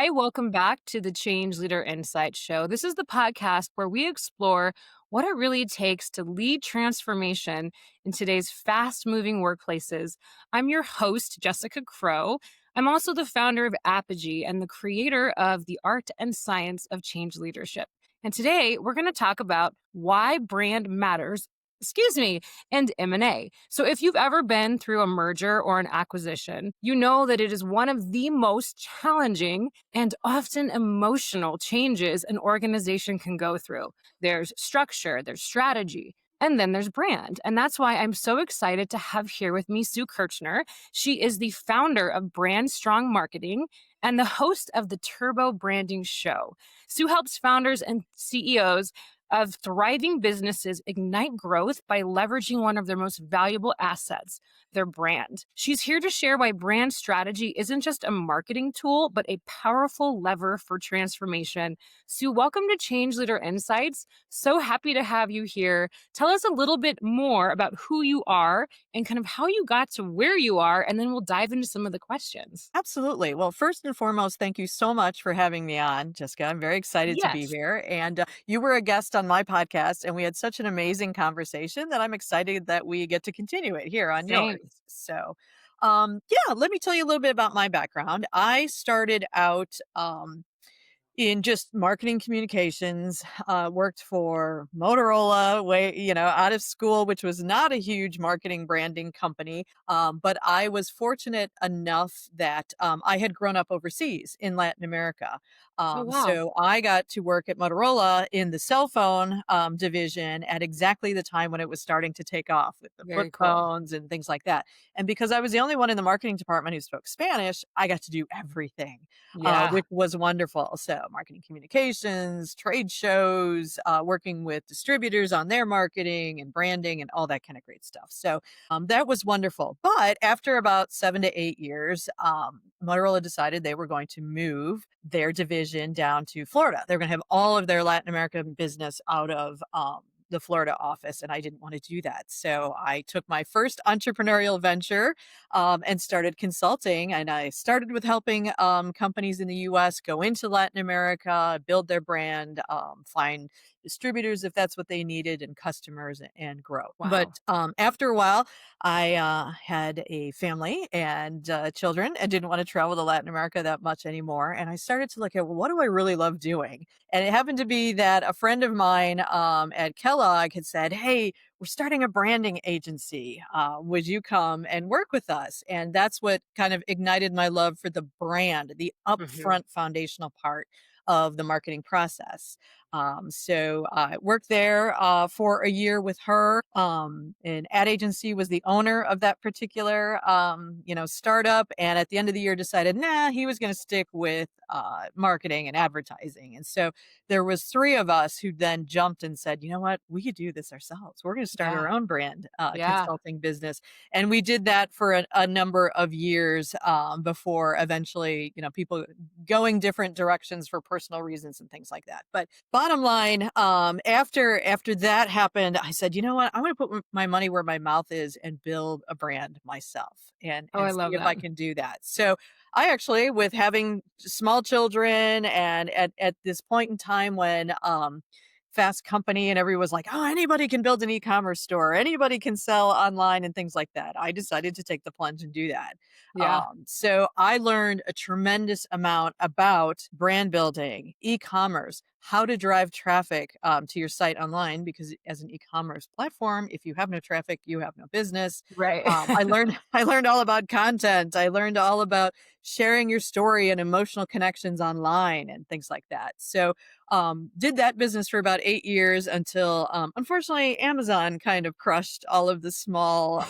Hi, welcome back to the Change Leader Insight Show. This is the podcast where we explore what it really takes to lead transformation in today's fast moving workplaces. I'm your host, Jessica Crow. I'm also the founder of Apogee and the creator of the art and science of change leadership. And today we're going to talk about why brand matters. Excuse me, and M&A. So if you've ever been through a merger or an acquisition, you know that it is one of the most challenging and often emotional changes an organization can go through. There's structure, there's strategy, and then there's brand. And that's why I'm so excited to have here with me Sue Kirchner. She is the founder of Brand Strong Marketing and the host of the Turbo Branding Show. Sue helps founders and CEOs of thriving businesses ignite growth by leveraging one of their most valuable assets, their brand. She's here to share why brand strategy isn't just a marketing tool, but a powerful lever for transformation. Sue, welcome to Change Leader Insights. So happy to have you here. Tell us a little bit more about who you are and kind of how you got to where you are, and then we'll dive into some of the questions. Absolutely. Well, first and foremost, thank you so much for having me on, Jessica. I'm very excited to be Yes, here. And you were a guest on my podcast, and we had such an amazing conversation that I'm excited that we get to continue it here on yours. same. So, let me tell you a little bit about my background. I started out in just marketing communications, worked for Motorola out of school, which was not a huge marketing branding company. But I was fortunate enough that I had grown up overseas in Latin America. Oh, wow. So I got to work at Motorola in the cell phone division at exactly the time when it was starting to take off with the flip Very cool. phones and things like that. And because I was the only one in the marketing department who spoke Spanish, I got to do everything, Yeah. which was wonderful. So, marketing communications, trade shows, working with distributors on their marketing and branding and all that kind of great stuff. So, that was wonderful. But after about 7 to 8 years, Motorola decided they were going to move their division down to Florida. They're going to have all of their Latin American business out of the Florida office, and I didn't want to do that. So I took my first entrepreneurial venture and started consulting. And I started with helping companies in the US go into Latin America, build their brand, find distributors if that's what they needed, and customers and grow. But Wow. after a while, I had a family and children and didn't want to travel to Latin America that much anymore. And I started to look at, well, what do I really love doing? And it happened to be that a friend of mine at Kellogg had said, "Hey, we're starting a branding agency. Would you come and work with us?" And that's what kind of ignited my love for the brand, the Mhm. upfront foundational part of the marketing process. So I worked there for a year with her. An ad agency was the owner of that particular, startup. And at the end of the year, decided, nah, he was going to stick with marketing and advertising. And so there was three of us who then jumped and said, you know what, we could do this ourselves. We're going to start Yeah. our own brand Yeah. consulting business. And we did that for a number of years before eventually, people going different directions for personal reasons and things like that. But bottom line, after that happened, I said, you know what, I'm going to put my money where my mouth is and build a brand myself and Oh, I see love if I that. can do that. So I actually, with having small children, and at this point in time when Fast Company and everyone was like, oh, anybody can build an e-commerce store, anybody can sell online and things like that, I decided to take the plunge and do that. Yeah. So I learned a tremendous amount about brand building, e-commerce, how to drive traffic to your site online, because as an e-commerce platform, if you have no traffic, you have no business. Right. I learned I learned all about content. I learned all about sharing your story and emotional connections online and things like that. So did that business for about 8 years until, unfortunately, Amazon kind of crushed all of the small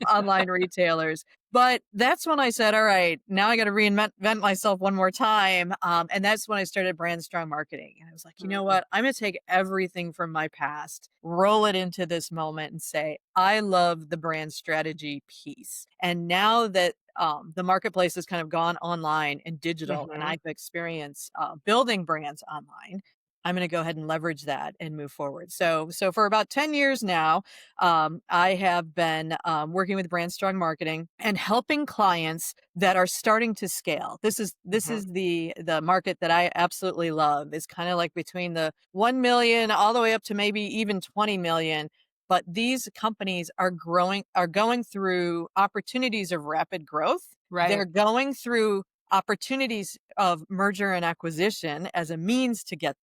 online retailers. But that's when I said, all right, now I got to reinvent myself one more time. And that's when I started Brand Strong Marketing. And I was like, you know Mm. what? I'm going to take everything from my past, roll it into this moment and say, I love the brand strategy piece. And now that the marketplace has kind of gone online and digital, and Mhm. I've experienced building brands online, I'm going to go ahead and leverage that and move forward. So for about 10 years now, I have been working with brand strong marketing and helping clients that are starting to scale. This is Mhm. the market that I absolutely love. Is kind of like between the 1 million all the way up to maybe even 20 million. But these companies are going through opportunities of rapid growth. Right. They're going through opportunities of merger and acquisition as a means to get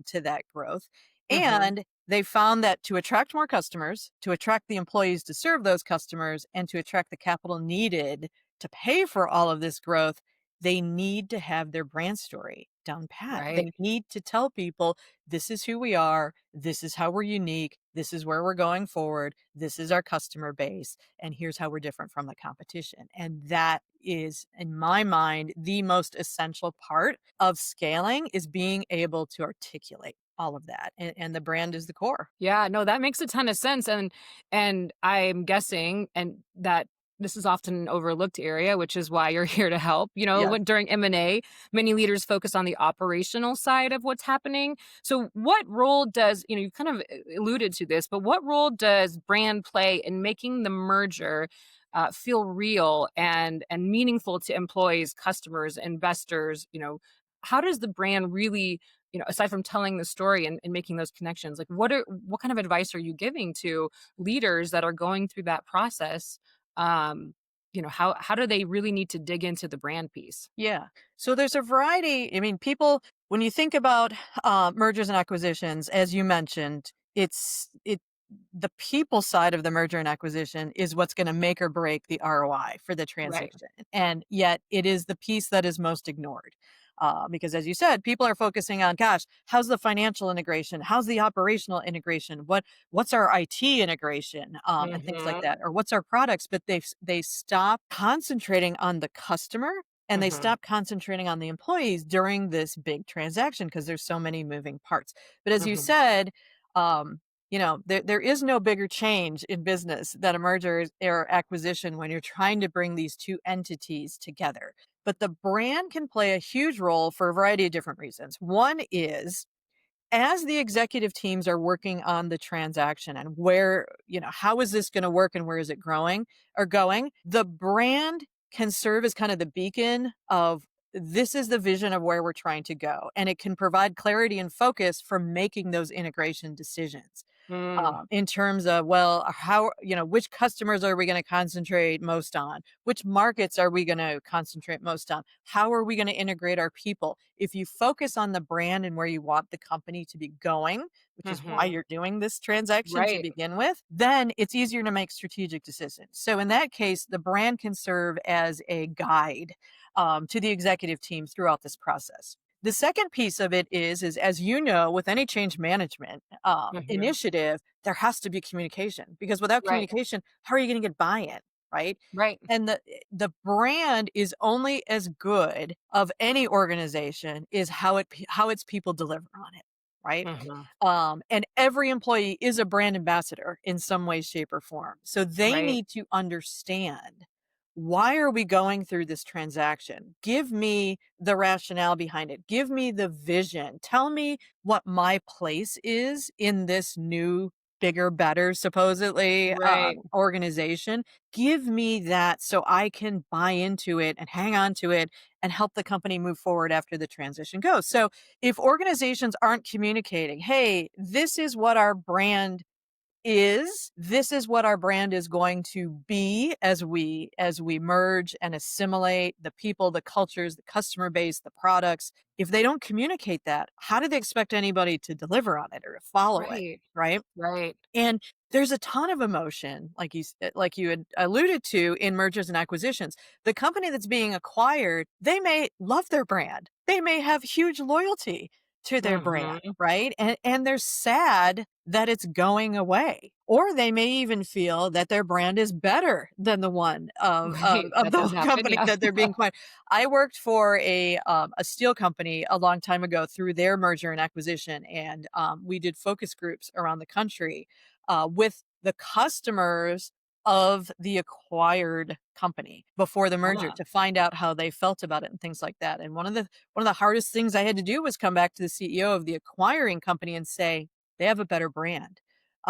to that growth. Mhm. And they found that to attract more customers, to attract the employees to serve those customers, and to attract the capital needed to pay for all of this growth, they need to have their brand story down pat. Right. They need to tell people this is who we are, this is how we're unique, this is where we're going forward, this is our customer base, and here's how we're different from the competition. And that is, in my mind, the most essential part of scaling is being able to articulate all of that. And the brand is the core. Yeah, no, that makes a ton of sense, and I'm guessing and that this is often an overlooked area, which is why you're here to help. Yes. When during M&A, many leaders focus on the operational side of what's happening. So what role does, you kind of alluded to this, but what role does brand play in making the merger feel real and meaningful to employees, customers, investors? How does the brand really aside from telling the story and making those connections, like what kind of advice are you giving to leaders that are going through that process? How do they really need to dig into the brand piece? Yeah. So there's a variety. I mean, people, when you think about mergers and acquisitions, as you mentioned, the people side of the merger and acquisition is what's going to make or break the ROI for the Right. transaction. And yet it is the piece that is most ignored. Because as you said, people are focusing on, gosh, how's the financial integration? How's the operational integration? What's our IT integration? And things like Mhm. that, or what's our products? But they stop concentrating on the customer and they Mhm. stop concentrating on the employees during this big transaction because there's so many moving parts. But as you Mhm. said, um, there is no bigger change in business than a merger or acquisition when you're trying to bring these two entities together. But the brand can play a huge role for a variety of different reasons. One is as the executive teams are working on the transaction and how is this going to work and where is it growing or going, the brand can serve as kind of the beacon of this is the vision of where we're trying to go. And it can provide clarity and focus for making those integration decisions Mm. in terms of, well, which customers are we going to concentrate most on? Which markets are we going to concentrate most on? How are we going to integrate our people? If you focus on the brand and where you want the company to be going, which is why Mhm. you're doing this transaction to Right. begin with, then it's easier to make strategic decisions. So in that case, the brand can serve as a guide to the executive team throughout this process. The second piece of it is as you know, with any change management Mhm. initiative, there has to be communication because without Right. communication, how are you going to get buy-in, right? Right. And the brand is only as good of any organization is how its people deliver on it, right? Mhm. And every employee is a brand ambassador in some way, shape, or form. So they Right. need to understand why are we going through this transaction? Give me the rationale behind it. Give me the vision. Tell me what my place is in this new, bigger, better, supposedly Right. organization. Give me that so I can buy into it and hang on to it and help the company move forward after the transition goes. So if organizations aren't communicating, hey, this is what our brand is, this is what our brand is going to be as we merge and assimilate the people, the cultures, the customer base, the products. If they don't communicate that, how do they expect anybody to deliver on it or to follow it, Right. right? Right. And there's a ton of emotion, like you had alluded to in mergers and acquisitions. The company that's being acquired, they may love their brand. They may have huge loyalty to their brand, Mhm. right? And they're sad that it's going away. Or they may even feel that their brand is better than the one of of, Right. of That does the happen. company Yeah. that they're being acquired. I worked for a steel company a long time ago through their merger and acquisition, and we did focus groups around the country with the customers of the acquired company before the merger Ah, to find out how they felt about it and things like that. And one of the hardest things I had to do was come back to the CEO of the acquiring company and say, they have a better brand.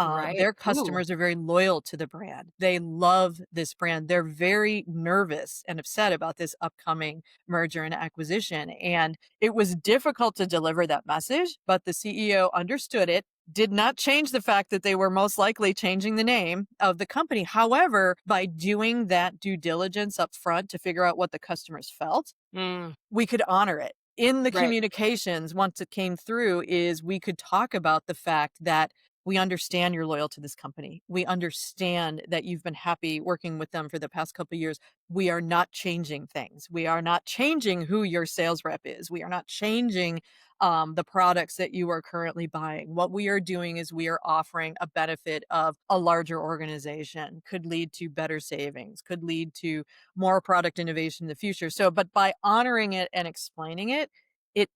right. Their Ooh, customers are very loyal to the brand. They love this brand. They're very nervous and upset about this upcoming merger and acquisition. And it was difficult to deliver that message, but the CEO understood it, did not change the fact that they were most likely changing the name of the company. However, by doing that due diligence up front to figure out what the customers felt, mm, we could honor it. In the right. communications, once it came through, is we could talk about the fact that we understand you're loyal to this company. We understand that you've been happy working with them for the past couple of years. We are not changing things. We are not changing who your sales rep is. We are not changing the products that you are currently buying. What we are doing is we are offering a benefit of a larger organization, could lead to better savings, could lead to more product innovation in the future. So, but by honoring it and explaining it, it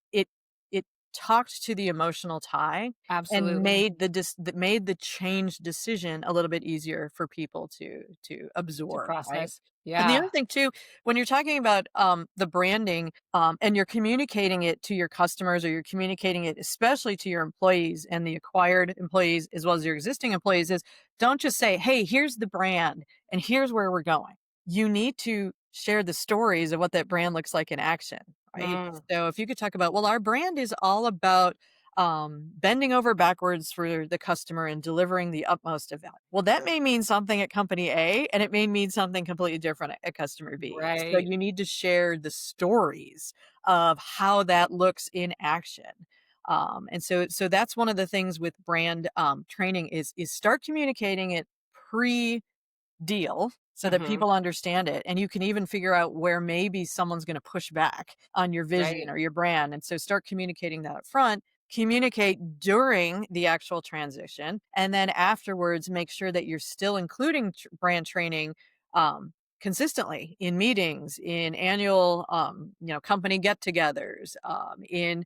talked to the emotional tie and Absolutely. made that made the change decision a little bit easier for people to To absorb, right? process. And the other Yeah. thing too, when you're talking about the branding and you're communicating it to your customers or you're communicating it especially to your employees and the acquired employees as well as your existing employees, is don't just say, hey, here's the brand and here's where we're going. You need to share the stories of what that brand looks like in action, right? Mm, So if you could talk about, well, our brand is all about bending over backwards for the customer and delivering the utmost of value. Well, that may mean something at company A, and it may mean something completely different at customer B. So right. you need to share the stories of how that looks in action. And so that's one of the things with brand training is start communicating it pre deal so that Mhm. people understand it, and you can even figure out where maybe someone's gonna push back on your vision Right. or your brand, and so start communicating that up front, communicate during the actual transition, and then afterwards, make sure that you're still including brand training, consistently in meetings, in annual, company get-togethers, in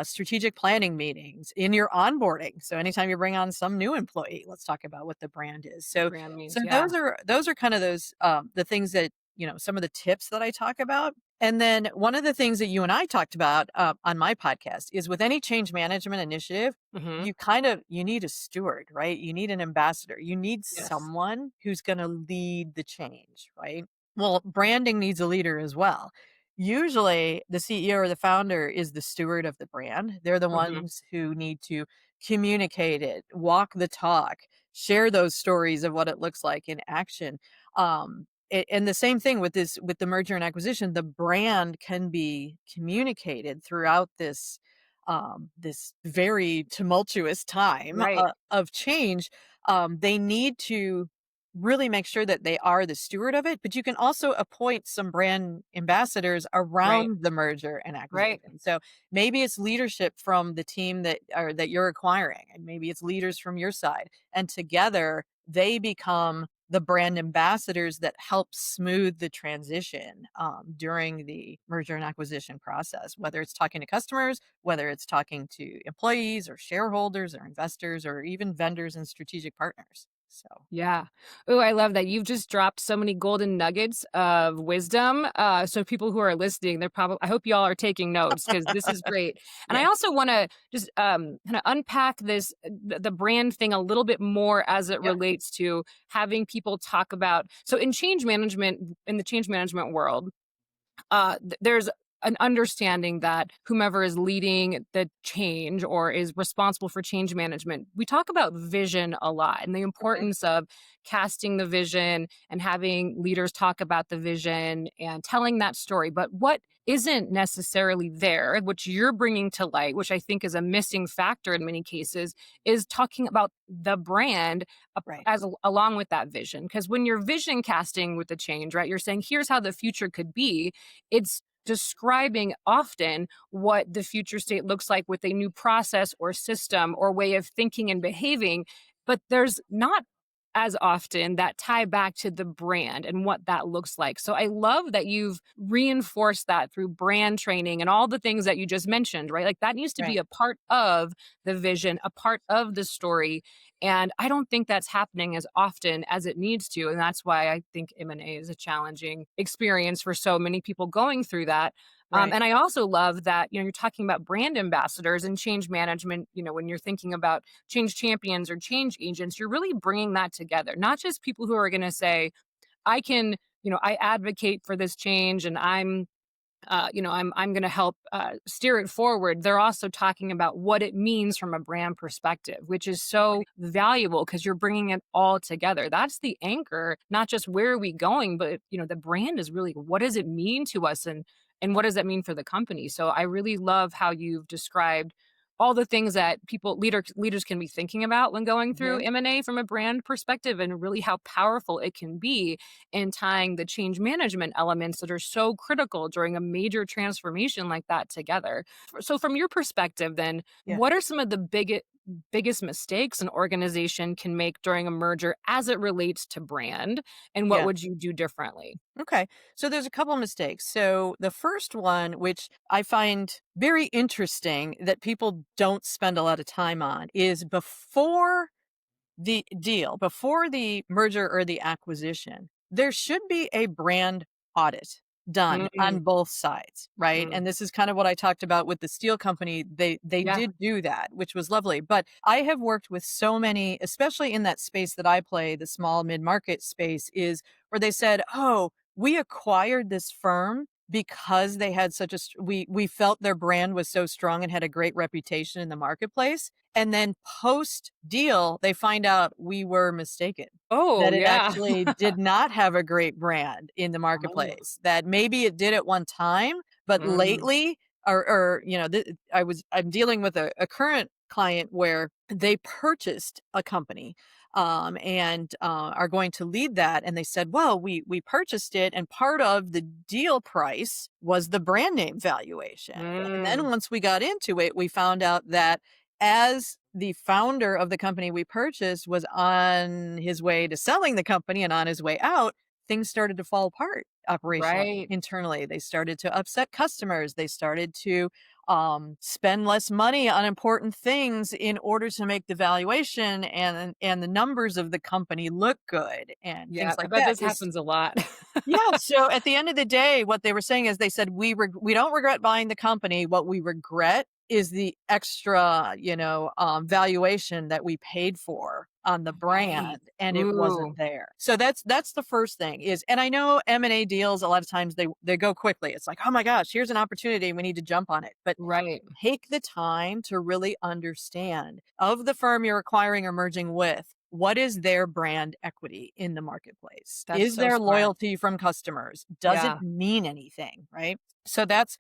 strategic planning meetings, in your onboarding. So anytime you bring on some new employee, let's talk about what the brand is. The So brand so means, yeah. those are kind of those the things that some of the tips that I talk about. And then one of the things that you and I talked about on my podcast is with any change management initiative, Mhm. you need a steward, right? You need an ambassador. You need Yes. someone who's going to lead the change, right? Well, branding needs a leader as well. Usually, the CEO or the founder is the steward of the brand. They're the Mhm. ones who need to communicate it, walk the talk, share those stories of what it looks like in action. And the same thing with this with the merger and acquisition, the brand can be communicated throughout this very tumultuous time Right. of change. They need to really make sure that they are the steward of it, but you can also appoint some brand ambassadors Right. around the merger and Right. acquisition. So maybe it's leadership from the team that you're acquiring, and maybe it's leaders from your side, and together they become the brand ambassadors that help smooth the transition during the merger and acquisition process, whether it's talking to customers, whether it's talking to employees or shareholders or investors or even vendors and strategic partners. So, Yeah. Oh, I love that. You've just dropped so many golden nuggets of wisdom. So people who are listening, they're probably I hope y'all are taking notes because this is great. And I yeah, also want to just kind of unpack this the brand thing a little bit more as it yeah, relates to having people talk about so in the change management world, there's an understanding that whomever is leading the change or is responsible for change management, we talk about vision a lot and the okay, importance of casting the vision and having leaders talk about the vision and telling that story. But what isn't necessarily there, which you're bringing to light, which I think is a missing factor in many cases, is talking about the brand right, along with that vision. Because when you're vision casting with the change, right, you're saying, here's how the future could be, it's describing often what the future state looks like with a new process or system or way of thinking and behaving. But there's not as often that tie back to the brand and what that looks like. So I love that you've reinforced that through brand training and all the things that you just mentioned, right? Like that needs to be Right. a part of the vision, a part of the story. And I don't think that's happening as often as it needs to. And that's why I think M&A is a challenging experience for so many people going through that. Right. And I also love that, you're talking about brand ambassadors and change management. When you're thinking about change champions or change agents, you're really bringing that together. Not just people who are going to say, I can, I advocate for this change and I'm going to help steer it forward. They're also talking about what it means from a brand perspective, which is so valuable because you're bringing it all together. That's the anchor, not just where are we going, but the brand is really what does it mean to us and what does that mean for the company. So I really love how you've described all the things that leaders can be thinking about when going through Mhm. M&A from a brand perspective, and really how powerful it can be in tying the change management elements that are so critical during a major transformation like that together. So from your perspective then, Yeah. what are some of the biggest mistakes an organization can make during a merger as it relates to brand, and what Yeah. would you do differently? Okay. So there's a couple mistakes. So the first one, which I find very interesting that people don't spend a lot of time on, is before the deal, before the merger or the acquisition, there should be a brand audit done on Mm, both sides, right? mm. And this is kind of what I talked about with the steel company. They Yeah. did do that, which was lovely. But I have worked with so many, especially in that space that I play, the small mid-market space, is where they said, "Oh, we acquired this firm because they had such a we felt their brand was so strong and had a great reputation in the marketplace." And then post deal, they find out we were mistaken, Oh, that it yeah. actually did not have a great brand in the Oh. marketplace, that maybe it did at one time, but Mm. lately I'm dealing with a current client where they purchased a company, are going to lead that, and they said, "Well, we purchased it, and part of the deal price was the brand name valuation." And then Mm. once we got into it, we found out that as the founder of the company we purchased was on his way to selling the company and on his way out, things started to fall apart operationally, Right. internally. They started to upset customers. They started to spend less money on important things in order to make the valuation and the numbers of the company look good and Yeah, things I like bet that. this happens a lot. Yeah, so at the end of the day, what they were saying is they said, "We don't regret buying the company. What we regret is the extra, valuation that we paid for on the Right. brand, and it wasn't Ooh, there." So that's the first thing is, and I know M&A deals, a lot of times they go quickly. It's like, "Oh my gosh, here's an opportunity. We need to jump on it." But right. take the time to really understand of the firm you're acquiring or merging with, what is their brand equity in the marketplace? That's Is so there smart. loyalty from customers? Does it Yeah. mean anything, right? So that's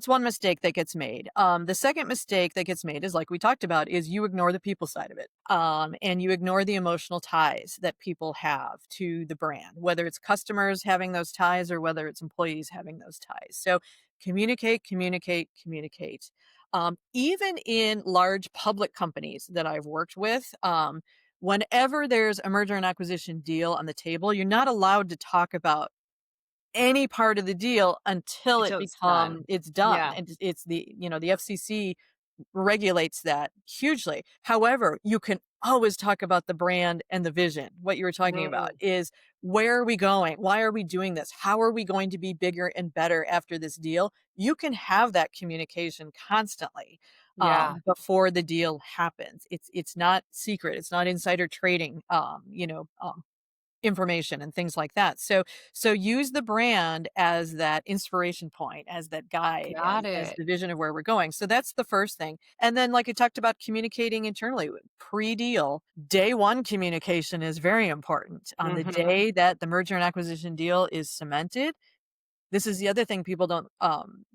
one mistake that gets made. The second mistake that gets made is like we talked about is you ignore the people side of it. And you ignore the emotional ties that people have to the brand, whether it's customers having those ties or whether it's employees having those ties. So communicate, communicate, communicate. Even in large public companies that I've worked with, whenever there's a merger and acquisition deal on the table, you're not allowed to talk about any part of the deal until Until it's done. it's done. Yeah. And it's the FCC regulates that hugely. However, you can always talk about the brand and the vision. What you were talking about Mm, is, where are we going? Why are we doing this? How are we going to be bigger and better after this deal? You can have that communication constantly yeah. before the deal happens. It's not secret. It's not insider trading. Information and things like that. So use the brand as that inspiration point, as that guide, Got as it. the vision of where we're going. So that's the first thing. And then like I talked about communicating internally pre-deal, day one communication is very important. On the Mhm. day that the merger and acquisition deal is cemented, this is the other thing people don't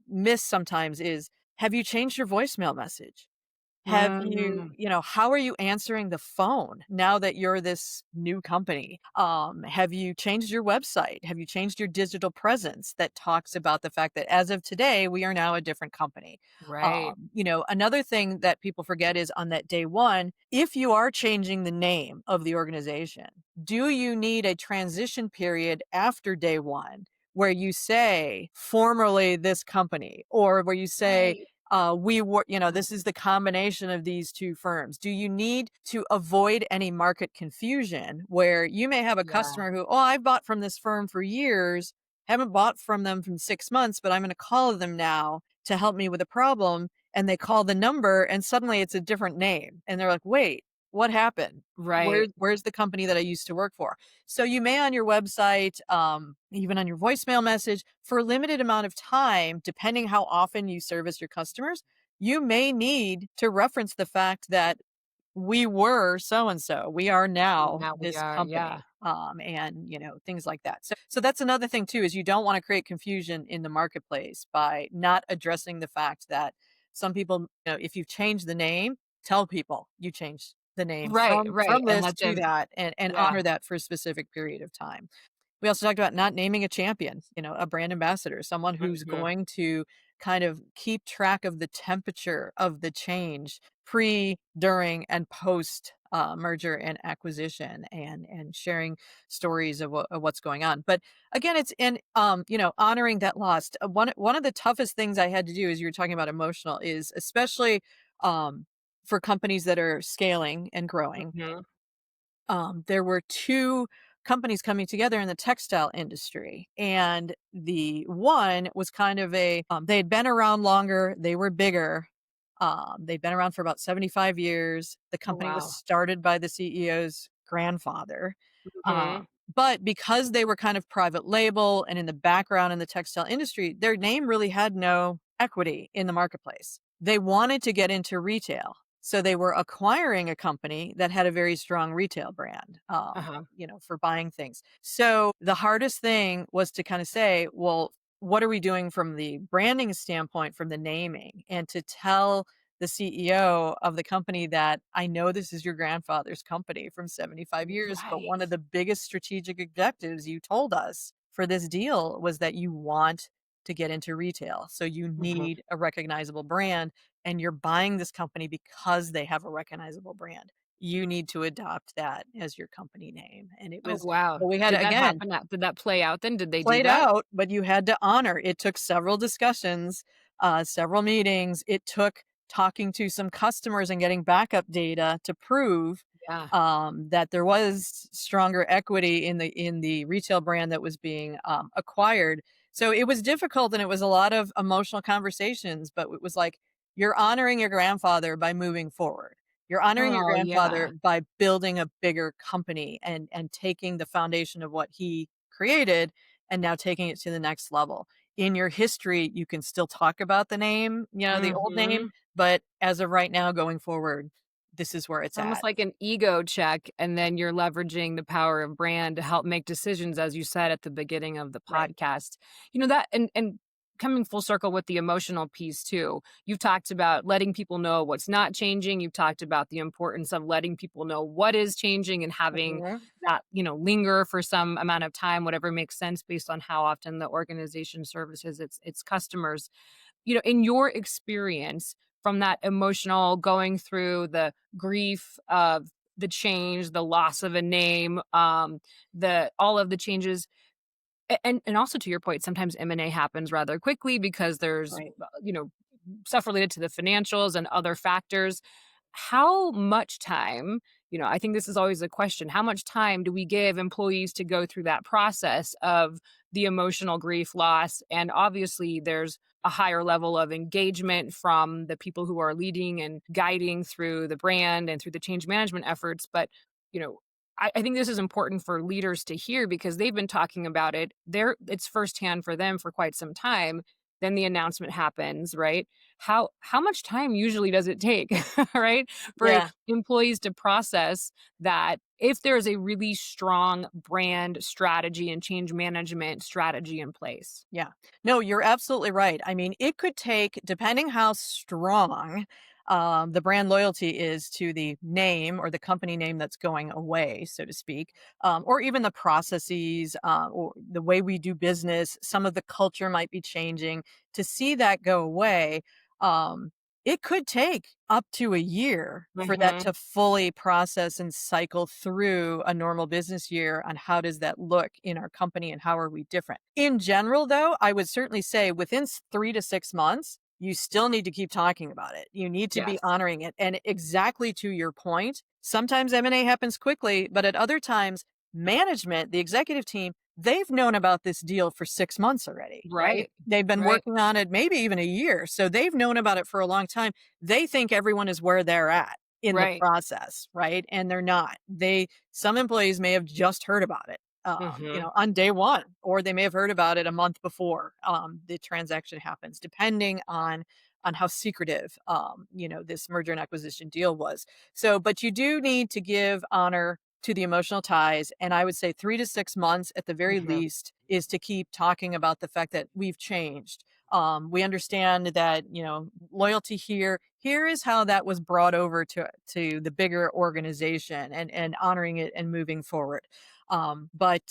miss sometimes is, have you changed your voicemail message? Have you, Mm, how are you answering the phone now that you're this new company? Have you changed your website? Have you changed your digital presence that talks about the fact that as of today, we are now a different company? right, Another thing that people forget is on that day one, if you are changing the name of the organization, do you need a transition period after day one where you say formerly this company, or where you say right. we were, this is the combination of these two firms. Do you need to avoid any market confusion where you may have a Yeah, customer who, oh, I've bought from this firm for years, haven't bought from them from 6 months, but I'm going to call them now to help me with a problem. And they call the number and suddenly it's a different name. And they're like, wait, what happened? right, Where's the company that I used to work for? So you may on your website, even on your voicemail message, for a limited amount of time, depending how often you service your customers, you may need to reference the fact that we were so and so. We are now now we this are, yeah. company. And things like that. So that's another thing too, is you don't want to create confusion in the marketplace by not addressing the fact that some people, if you've changed the name, tell people you changed the name Right, right, from and this let to them that, and yeah, honor that for a specific period of time. We also talked about not naming a champion, a brand ambassador, someone who's mhm, going to kind of keep track of the temperature of the change pre, during, and post merger and acquisition, and sharing stories of what's going on. But again, it's in honoring that loss. One of the toughest things I had to do, as you were talking about emotional, is especially for companies that are scaling and growing. mhm, There were 2 companies coming together in the textile industry, and the one was kind of they'd been around longer, they were bigger, they'd been around for about 75 years. The oh, company was wow, started by the CEO's grandfather, mhm, but because they were kind of private label and in the background in the textile industry, their name really had no equity in the marketplace. They wanted to get into retail, so they were acquiring a company that had a very strong retail brand, uh-huh, for buying things. So the hardest thing was to kind of say, well, what are we doing from the branding standpoint, from the naming, and to tell the CEO of the company that I know this is your grandfather's company from 75 years, but one of right, the biggest strategic objectives you told us for this deal was that you want to get into retail. So you mhm. need a recognizable brand, and you're buying this company because they have a recognizable brand. You need to adopt that as your company name. And it Oh, was, wow. well, we had Did to, that again, happen? Did that play out then? Did they do played that? out, but you had to honor. It took several discussions, several meetings. It took talking to some customers and getting backup data to prove Yeah, that there was stronger equity in the retail brand that was being acquired. So it was difficult and it was a lot of emotional conversations, but it was like you're honoring your grandfather by moving forward. You're honoring your oh, grandfather yeah, by building a bigger company and taking the foundation of what he created and now taking it to the next level. In your history, you can still talk about the name, the old name, mhm. but as of right now going forward, this is where it's Almost at. like an ego check, and then you're leveraging the power of brand to help make decisions, as you said at the beginning of the Right. podcast. That and coming full circle with the emotional piece too. You've talked about letting people know what's not changing. You've talked about the importance of letting people know what is changing and having Mhm. that, linger for some amount of time, whatever makes sense based on how often the organization services its customers. In your experience from that emotional going through the grief of the change, the loss of a name, the all of the changes, and also to your point, sometimes M&A happens rather quickly because there's, Right. stuff related to the financials and other factors. How much time, I think this is always a question, how much time do we give employees to go through that process of the emotional grief loss? And obviously, there's a higher level of engagement from the people who are leading and guiding through the brand and through the change management efforts. But, you know, I think this is important for leaders to hear because they've been talking about it. It's firsthand for them for quite some time. Then the announcement happens, right? How much time usually does it take, right, for Yeah. employees to process that if there's a really strong brand strategy and change management strategy in place? Yeah. No, you're absolutely right. I mean, it could take, depending how strong, The brand loyalty is to the name or the company name that's going away, so to speak, or even the processes or the way we do business. Some of the culture might be changing. To see that go away, um, it could take up to a year for that Mhm. to fully process and cycle through a normal business year on how does that look in our company and how are we different. In general, though, I would certainly say within 3 to 6 months, you still need to keep talking about it. You need to be Yes. honoring it. And exactly to your point, sometimes M&A happens quickly, but at other times, management, the executive team, they've known about this deal for 6 months already, right? Right. They've been Right. working on it maybe even a year. So they've known about it for a long time. They think everyone is where they're at in the Right. process, right? And they're not. Some employees may have just heard about it, Mhm. on day one, or they may have heard about it a month before the transaction happens, depending on how secretive this merger and acquisition deal was. So, but you do need to give honor to the emotional ties, and I would say 3 to 6 months at the very Mhm. least is to keep talking about the fact that we've changed. We understand that loyalty here is how that was brought over to the bigger organization, and honoring it and moving forward. But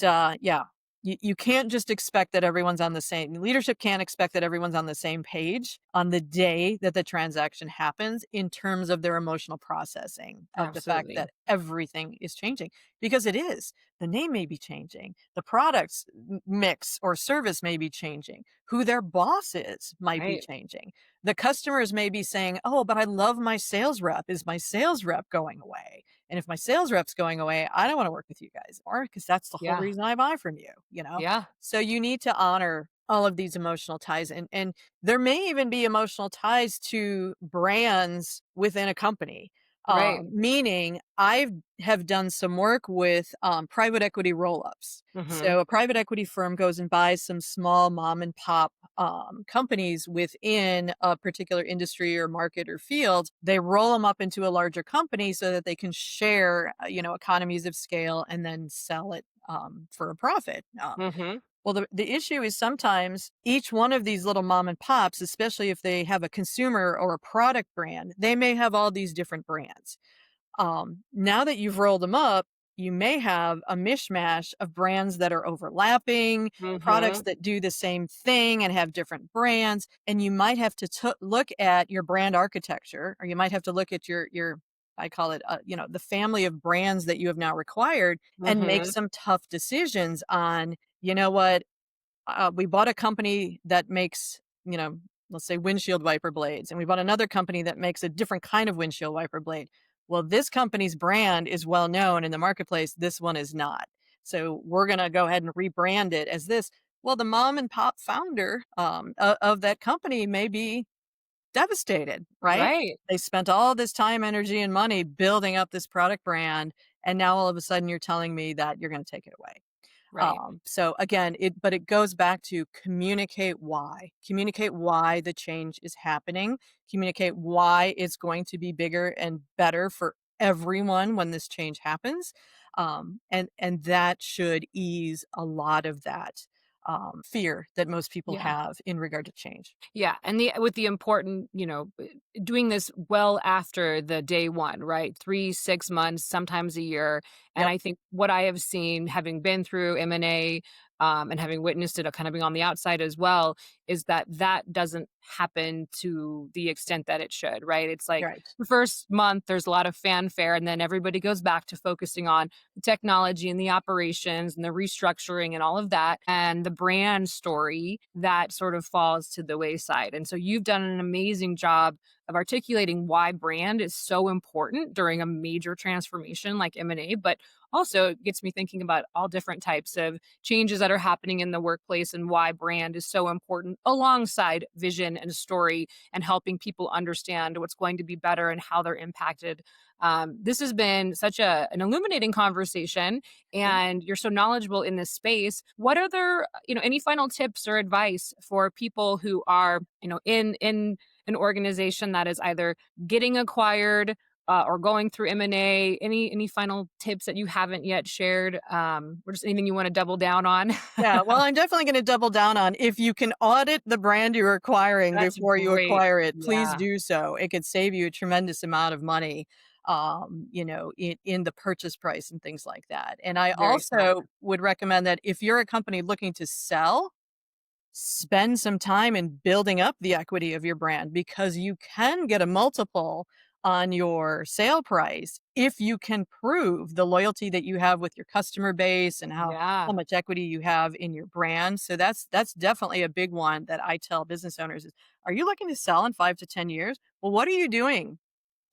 yeah, you can't just expect that everyone's on the same leadership can't expect that everyone's on the same page on the day that the transaction happens in terms of their emotional processing of the fact Absolutely. that everything is changing, because it is. The name may be changing, the products mix or service may be changing, who their boss is might be Right. changing. The customers may be saying, oh, but I love my sales rep. Is my sales rep going away? And if my sales rep's going away, I don't want to work with you guys anymore because that's the whole Yeah. reason I buy from you. Yeah. So you need to honor all of these emotional ties, and there may even be emotional ties to brands within a company. Right. Meaning I have done some work with private equity roll-ups. Mhm. So a private equity firm goes and buys some small mom and pop companies within a particular industry or market or field. They roll them up into a larger company so that they can share, economies of scale and then sell it for a profit. Mhm. Well, the issue is sometimes each one of these little mom and pops, especially if they have a consumer or a product brand, they may have all these different brands. Now that you've rolled them up, you may have a mishmash of brands that are overlapping, products Mhm. that do the same thing and have different brands, and you might have to look at your brand architecture, or you might have to look at your I call it, the family of brands that you have now required, and make Mhm. some tough decisions on, you know what, we bought a company that makes, let's say windshield wiper blades, and we bought another company that makes a different kind of windshield wiper blade. Well, this company's brand is well known in the marketplace. This one is not. So we're going to go ahead and rebrand it as this. Well, the mom and pop founder of that company may be devastated, right? Right. They spent all this time, energy, and money building up this product brand. And now all of a sudden you're telling me that you're going to take it away. Right. So again, it goes back to communicate why the change is happening, communicate why it's going to be bigger and better for everyone when this change happens. And that should ease a lot of that fear that most people Yeah. have in regard to change. Yeah, and the with the important, doing this well after the day 1, right? 3, 6 months, sometimes a year, and Yep. I think what I have seen, having been through M&A, and having witnessed it, kind of being on the outside as well, is that that doesn't happen to the extent that it should, right? It's like Right. the first month, there's a lot of fanfare, and then everybody goes back to focusing on the technology and the operations and the restructuring and all of that, and the brand story that sort of falls to the wayside. And so you've done an amazing job of articulating why brand is so important during a major transformation like M&A, but also it gets me thinking about all different types of changes that are happening in the workplace and why brand is so important alongside vision and story and helping people understand what's going to be better and how they're impacted. This has been such an illuminating conversation, Yeah. and you're so knowledgeable in this space. What are there, any final tips or advice for people who are, in an organization that is either getting acquired or going through M&A, any final tips that you haven't yet shared, or just anything you wanna double down on? Yeah, well, I'm definitely gonna double down on if you can audit the brand you're acquiring That's before you great. acquire it, please Yeah, do so. It could save you a tremendous amount of money, in the purchase price and things like that. And I very smart. also would recommend that if you're a company looking to sell, spend some time in building up the equity of your brand because you can get a multiple on your sale price if you can prove the loyalty that you have with your customer base and how Yeah, much equity you have in your brand. So that's definitely a big one that I tell business owners is, are you looking to sell in 5 to 10 years? Well, what are you doing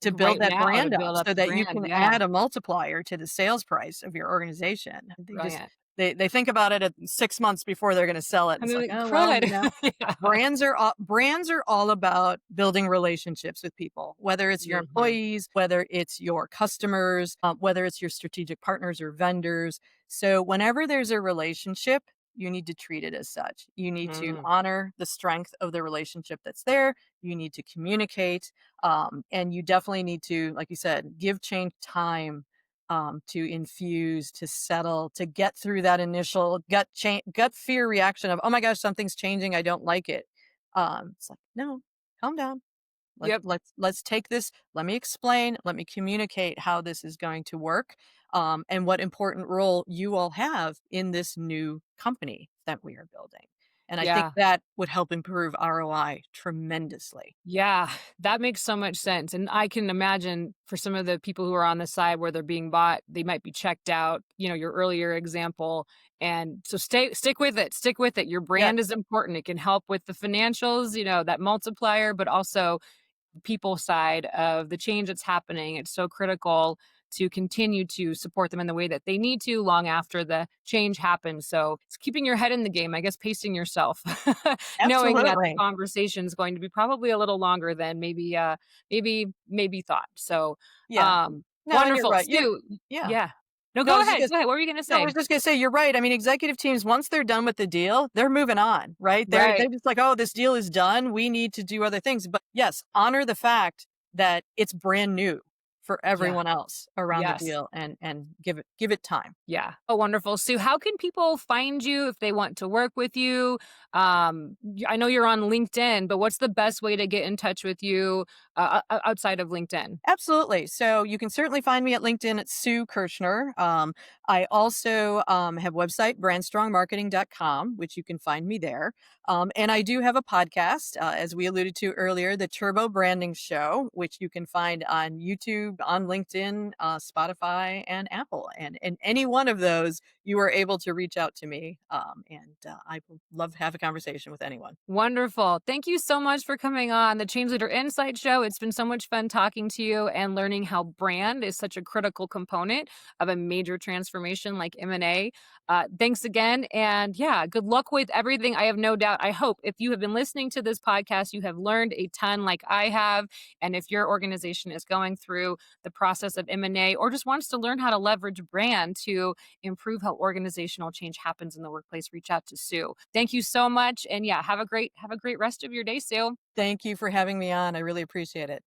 to build right that now to brand up build up so the that you brand, can yeah, add a multiplier to the sales price of your organization. They just brilliant. they think about it at 6 months before they're gonna sell it. And It's they're like, like, "Oh, well, "Crud." Yeah. brands are all about building relationships with people, whether it's your Mhm. employees, whether it's your customers, whether it's your strategic partners or vendors. So whenever there's a relationship, you need to treat it as such. You need to Mhm. honor the strength of the relationship that's there. You need to communicate, and you definitely need to, like you said, give change time to infuse, to settle, to get through that initial gut fear reaction of, "Oh my gosh, something's changing, I don't like it." It's like, "No, calm down. Yep. Let's take this. Let me explain. Let me communicate how this is going to work, and what important role you all have in this new company that we are building." And I think Yeah. that would help improve ROI tremendously. Yeah, that makes so much sense, and I can imagine for some of the people who are on the side where they're being bought, they might be checked out, your earlier example, and so stick with it, your Yes, brand is important, it can help with the financials, that multiplier, but also people side of the change that's happening. It's so critical to continue to support them in the way that they need to long after the change happens. So it's keeping your head in the game, I guess, pacing yourself, knowing that the absolutely. conversation is going to be probably a little longer than maybe thought. So Yeah. um No, and you're wonderful. right. Sue, Yeah. yeah. No, No, I go was just ahead. gonna Go ahead. What were you gonna No, I say? was just gonna say, you're right. I mean, executive teams, once they're done with the deal, they're moving on, right? They're Right. just like, "Oh, this deal is done. We need to do other things." But yes, honor the fact that it's brand new for Yeah. everyone else around the Yes. deal and give it time. Yeah. Oh, wonderful. Sue, how can people find you if they want to work with you? I know you're on LinkedIn, but what's the best way to get in touch with you outside of LinkedIn? Absolutely. So you can certainly find me at LinkedIn at Sue Kirchner. I also have website brandstrongmarketing.com, which you can find me there. And I do have a podcast, as we alluded to earlier, the Turbo Branding Show, which you can find on YouTube, on LinkedIn, Spotify, and Apple. And any one of those, you are able to reach out to me. And I would love to have a conversation with anyone. Wonderful. Thank you so much for coming on the Change Leader Insight Show. It's been so much fun talking to you and learning how brand is such a critical component of a major transformation like M&A. Thanks again. And yeah, good luck with everything. I have no doubt. I hope if you have been listening to this podcast, you have learned a ton like I have. And if your organization is going through the process of M&A or just wants to learn how to leverage brand to improve how organizational change happens in the workplace, reach out to Sue. Thank you so much. And yeah, have a great rest of your day, Sue. Thank you for having me on. I really appreciate it.